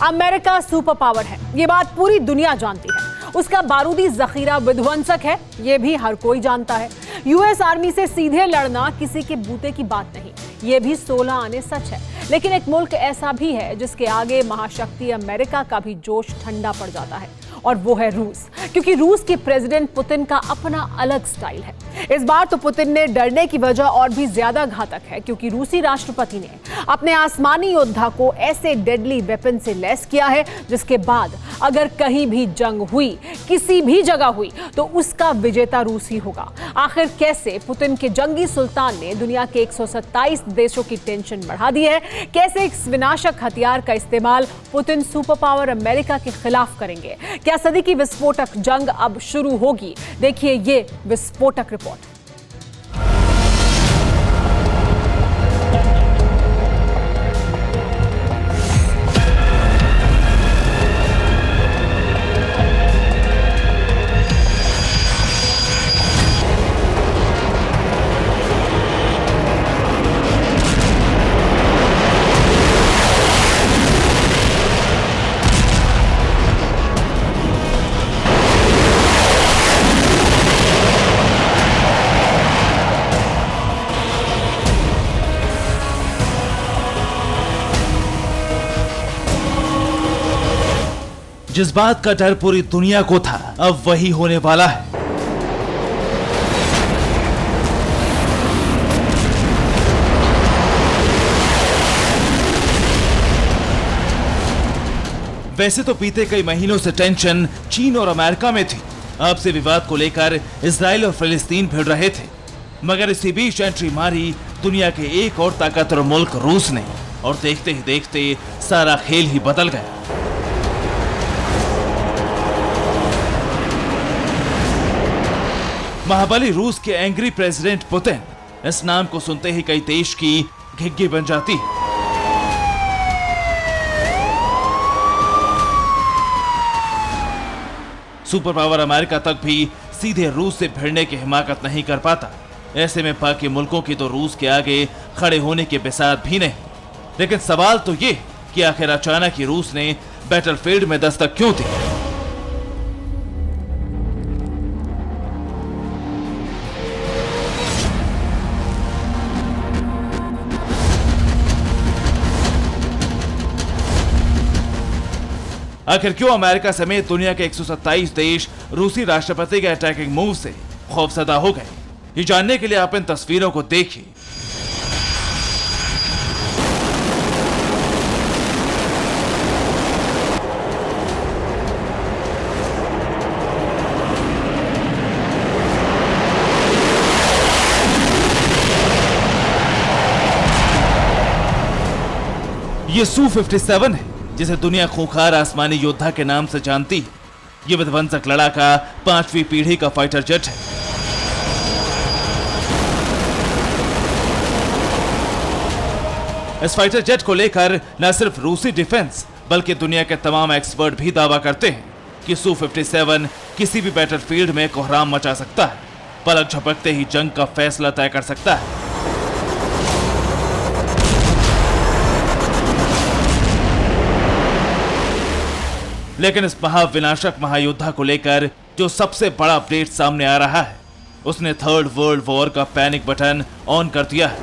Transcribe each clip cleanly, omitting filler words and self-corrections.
America super power है, ये बात पूरी दुनिया जानती है। उसका बारूदी जखीरा विध्वंसक है, ये भी हर कोई जानता है। यूएस आर्मी से सीधे लड़ना किसी के बूते की बात नहीं, ये भी 16 आने सच है। लेकिन एक मुल्क ऐसा भी है जिसके आगे महाशक्ति अमेरिका का भी जोश ठंडा पड़ जाता है, और वो है रूस। क्योंकि रूस के प्रेसिडेंट पुतिन का अपना अलग स्टाइल है। इस बार तो पुतिन ने डरने की वजह और भी ज्यादा घातक है, क्योंकि रूसी राष्ट्रपति ने अपने आसमानी योद्धा को ऐसे डेडली वेपन से लैस किया है जिसके बाद अगर कहीं भी जंग हुई, किसी भी जगह हुई, तो उसका विजेता रूसी होगा। आखिर कैसे पुतिन के जंगी सुल्तान ने दुनिया के 127 देशों की टेंशन बढ़ा दी है? कैसे इस विनाशक हथियार का इस्तेमाल पुतिन सुपर पावर अमेरिका के खिलाफ करेंगे? क्या सदी की विस्फोटक जंग अब शुरू होगी? देखिए ये विस्फोटक रिपोर्ट। जिस बात का डर पूरी दुनिया को था, अब वही होने वाला है। वैसे तो बीते कई महीनों से टेंशन चीन और अमेरिका में थी। अब से विवाद को लेकर इजराइल और फिलिस्तीन भिड़ रहे थे, मगर इसी बीच एंट्री मारी दुनिया के एक और ताकतवर मुल्क रूस ने, और देखते ही देखते सारा खेल ही बदल गया। महाबली रूस के एंग्री प्रेसिडेंट पुतिन, इस नाम को सुनते ही कई देश की घिघी बन जाती है। सुपर पावर अमेरिका तक भी सीधे रूस से भिड़ने की हिमाकत नहीं कर पाता। ऐसे में बाकी मुल्कों की तो रूस के आगे खड़े होने के बिसात भी नहीं। लेकिन सवाल तो ये कि आखिर अचानक ही रूस ने बैटलफील्ड में दस्तक क्यों दी? आखिर क्यों अमेरिका समेत दुनिया के 127 देश रूसी राष्ट्रपति के अटैकिंग मूव से खौफजदा हो गए? ये जानने के लिए आप इन तस्वीरों को देखिए। ये Su-57 है, जिसे दुनिया खूंखार आसमानी योद्धा के नाम से जानती है। ये विध्वंसक लड़ाका 5वीं पीढ़ी का फाइटर जेट है। इस फाइटर जेट को लेकर न सिर्फ रूसी डिफेंस बल्कि दुनिया के तमाम एक्सपर्ट भी दावा करते हैं कि Su-57 किसी भी बैटलफील्ड में कोहराम मचा सकता है, पलक झपकते ही जंग का फैसला तय कर सकता है। लेकिन इस महाविनाशक महायोद्धा को लेकर जो सबसे बड़ा अपडेट सामने आ रहा है, उसने थर्ड वर्ल्ड वॉर का पैनिक बटन ऑन कर दिया है।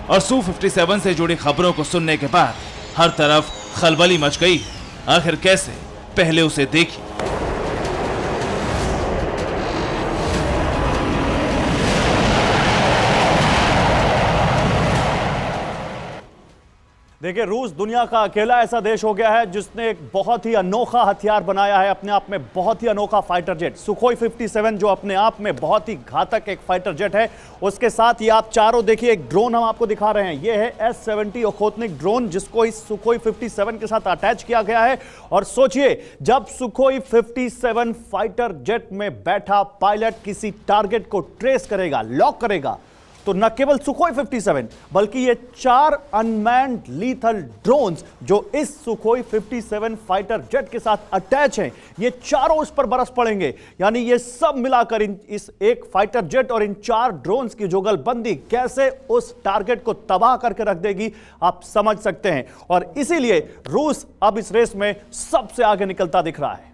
और Su-57 से जुड़ी खबरों को सुनने के बाद हर तरफ खलबली मच गई। आखिर कैसे? पहले उसे देखिए। देखिए, रूस दुनिया का अकेला ऐसा देश हो गया है जिसने एक बहुत ही अनोखा हथियार बनाया है, अपने आप में बहुत ही अनोखा फाइटर जेट सुखोई 57, जो अपने आप में बहुत ही घातक एक फाइटर जेट है। उसके साथ ही आप चारों देखिए, एक ड्रोन हम आपको दिखा रहे हैं, ये है S-70 ओखोतनिक ड्रोन, जिसको इस सुखोई 57 के साथ अटैच किया गया है। और सोचिए, जब सुखोई 57 फाइटर जेट में बैठा पायलट किसी टारगेट को ट्रेस करेगा, लॉक करेगा, तो न केवल सुखोई 57 बल्कि ये 4 अनमैन्ड लीथल ड्रोन्स जो इस सुखोई 57 फाइटर जेट के साथ अटैच हैं, ये चारों उस पर बरस पड़ेंगे। यानी ये सब मिलाकर इस एक फाइटर जेट और इन 4 ड्रोन्स की जुगलबंदी कैसे उस टारगेट को तबाह करके रख देगी, आप समझ सकते हैं। और इसीलिए रूस अब इस रेस में सबसे आगे निकलता दिख रहा है।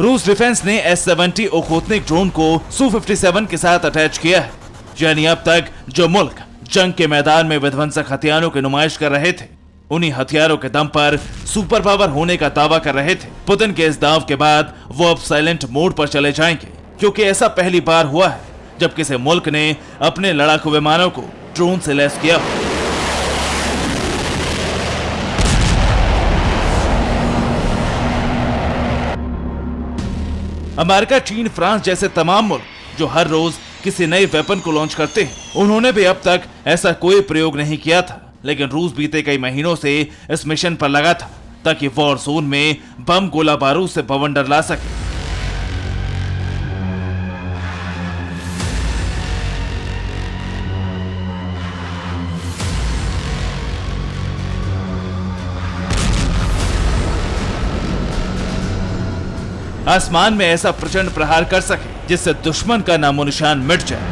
रूस डिफेंस ने S-70 ओखोत्निक ड्रोन को Su-57 के साथ अटैच किया है। यानी अब तक जो मुल्क जंग के मैदान में विध्वंसक हथियारों की नुमाइश कर रहे थे, उन्हीं हथियारों के दम पर सुपर पावर होने का दावा कर रहे थे। पुतिन के इस दाव के बाद वो अब साइलेंट मोड पर चले जाएंगे, क्योंकि ऐसा पहली बार हुआ है जब किसी मुल्क ने अपने लड़ाकू विमानों को ड्रोन से लैस किया। अमेरिका, चीन, फ्रांस जैसे तमाम मुल्क जो हर रोज किसी नए वेपन को लॉन्च करते हैं, उन्होंने भी अब तक ऐसा कोई प्रयोग नहीं किया था। लेकिन रूस बीते कई महीनों से इस मिशन पर लगा था ताकि वॉर जोन में बम, गोला बारूद से बवंडर ला सके। आसमान में ऐसा प्रचंड प्रहार कर सके जिससे दुश्मन का नामो निशान मिट जाए।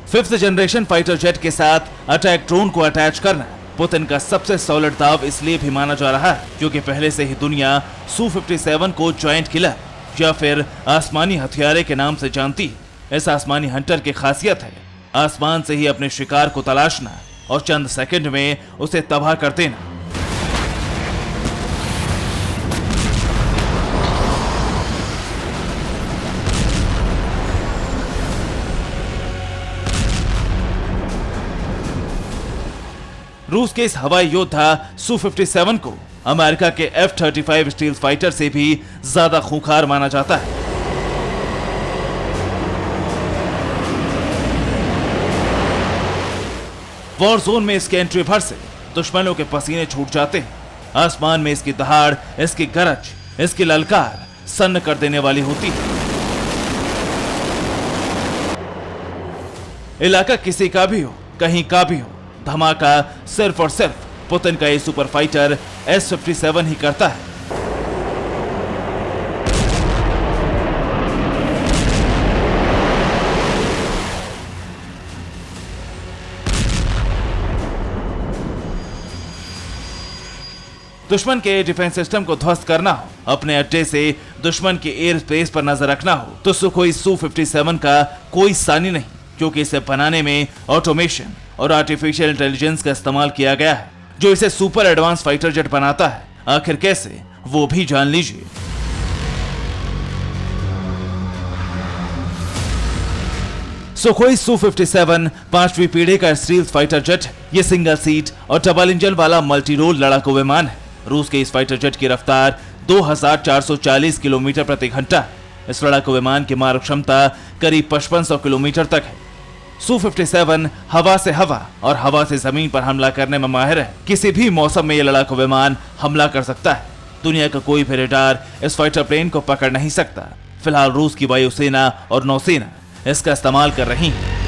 फिफ्थ जनरेशन फाइटर जेट के साथ अटैक ड्रोन को अटैच करना पुतिन का सबसे सॉलिड दाव इसलिए भी माना जा रहा है क्योंकि पहले से ही दुनिया Su-57 को जॉइंट किलर या फिर आसमानी हथियारे के नाम से जानती है। इस आसमानी हंटर की खासियत है आसमान से ही अपने शिकार को तलाशना और चंद सेकंड में उसे तबाह कर देना। रूस के इस हवाई योद्धा Su-57 को अमेरिका के F-35 स्टील फाइटर से भी ज्यादा खूंखार माना जाता है। वॉर जोन में इसके एंट्री भर से दुश्मनों के पसीने छूट जाते हैं। आसमान में इसकी दहाड़, इसकी गरज, इसकी ललकार सन्न कर देने वाली होती है। इलाका किसी का भी हो, कहीं का भी हो, धमाका सिर्फ और सिर्फ पुतिन का ये सुपर फाइटर S-57 ही करता है। दुश्मन के डिफेंस सिस्टम को ध्वस्त करना हो, अपने अड्डे से दुश्मन के एयर स्पेस पर नजर रखना हो, तो सुखोई Su-57 का कोई सानी नहीं, क्योंकि इसे बनाने में ऑटोमेशन और आर्टिफिशियल इंटेलिजेंस का इस्तेमाल किया गया है, जो इसे सुपर एडवांस फाइटर जेट बनाता है। आखिर कैसे, वो भी जान लीजिए। सुखोई Su-57 5वीं पीढ़ी का स्टील्थ फाइटर जेट है। ये सिंगल सीट और डबल इंजन वाला मल्टी रोल लड़ाकू विमान है। रूस के इस फाइटर जेट की रफ्तार 2440 किलोमीटर प्रति घंटा है। इस लड़ाकू विमान की मारक क्षमता करीब 5500 किलोमीटर तक है। Su-57 हवा से हवा और हवा से जमीन पर हमला करने में माहिर है। किसी भी मौसम में यह लड़ाकू विमान हमला कर सकता है। दुनिया का कोई भी रेडार इस फाइटर प्लेन को पकड़ नहीं सकता। फिलहाल रूस की वायुसेना और नौसेना इसका इस्तेमाल कर रही है।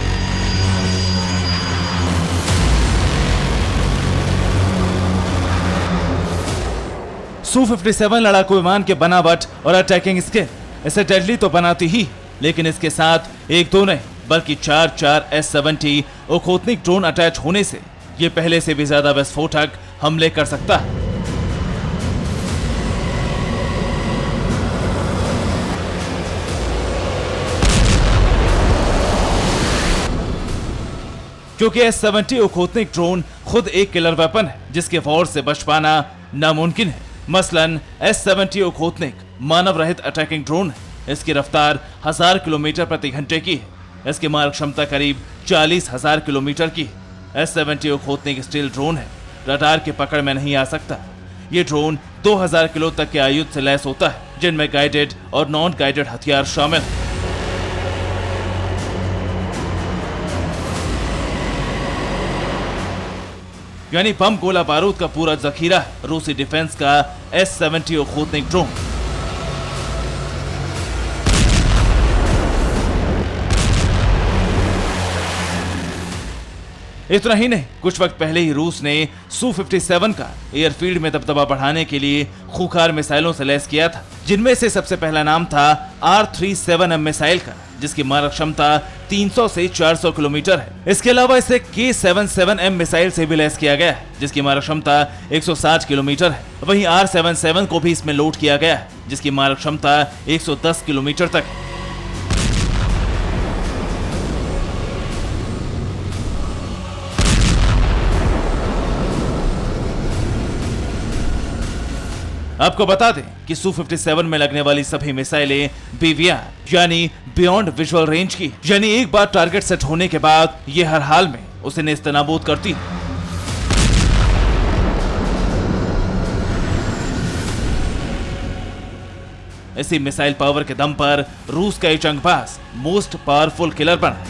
Su-57 लड़ाकू विमान के बनावट और अटैकिंग स्किल इसे डेडली तो बनाती ही, लेकिन इसके साथ एक दो नहीं बल्कि 4 S-70 ओखोत्निक ड्रोन अटैच होने से ये पहले से भी ज्यादा विस्फोटक हमले कर सकता है। क्योंकि S-70 ओखोत्निक ड्रोन खुद एक किलर वेपन है जिसके वॉर से बच पाना नामुमकिन है। मसलन S-70 ओखोत्निक मानव रहित अटैकिंग ड्रोन है। इसकी रफ्तार 1000 किलोमीटर प्रति घंटे की है। इसकी मारक क्षमता करीब 40,000 किलोमीटर की है। S-70 ओखोत्निक स्टील ड्रोन है, रडार के पकड़ में नहीं आ सकता। ये ड्रोन 2000 किलो तक के आयुध से लैस होता है, जिनमें गाइडेड और नॉन गाइडेड हथियार शामिल हैं। यानी बम गोला बारूद का पूरा जखीरा है रूसी डिफेंस का S-70 ओखोतनिक ड्रोन। इतना ही नहीं, कुछ वक्त पहले ही रूस ने Su-57 का एयरफील्ड में दबदबा बढ़ाने के लिए खूंखार मिसाइलों से लैस किया था, जिनमें से सबसे पहला नाम था R-37M मिसाइल का, जिसकी मारक क्षमता 300 से 400 किलोमीटर है। इसके अलावा इसे K-77M मिसाइल से भी लैस किया गया है, जिसकी मारक क्षमता 160 किलोमीटर है। वहीं R-77 को भी इसमें लोड किया गया है, जिसकी मारक क्षमता 110 किलोमीटर तक है। आपको बता दें कि Su-57 में लगने वाली सभी मिसाइलें BVR यानी बियॉन्ड विजुअल रेंज की, यानी एक बार टारगेट सेट होने के बाद ये हर हाल में उसे नेस्तनाबूद करती है। इसी मिसाइल पावर के दम पर रूस का ये जंगबाज मोस्ट पावरफुल किलर बना।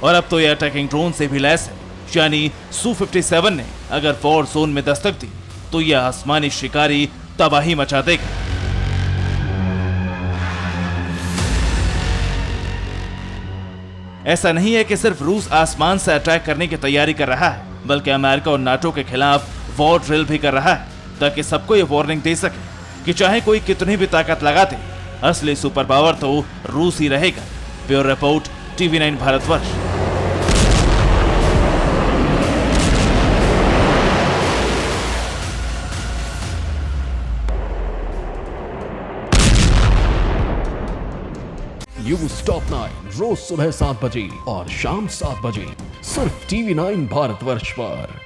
और अब तो ये अटैकिंग ड्रोन से भी लैस है, यानी Su-57 ने अगर वॉर जोन में दस्तक दी तो यह आसमानी शिकारी तबाही मचा देगा। ऐसा नहीं है कि सिर्फ रूस आसमान से अटैक करने की तैयारी कर रहा है, बल्कि अमेरिका और नाटो के खिलाफ वॉर ड्रिल भी कर रहा है, ताकि सबको यह वार्निंग दे सके कि चाहे कोई कितनी भी ताकत लगा दे, असली सुपर पावर तो रूस ही रहेगा। Bureau report, TV9 Bharatvarsh. News top 9 रोज सुबह 7 बजे और शाम 7 बजे सिर्फ TV9 भारतवर्ष पर।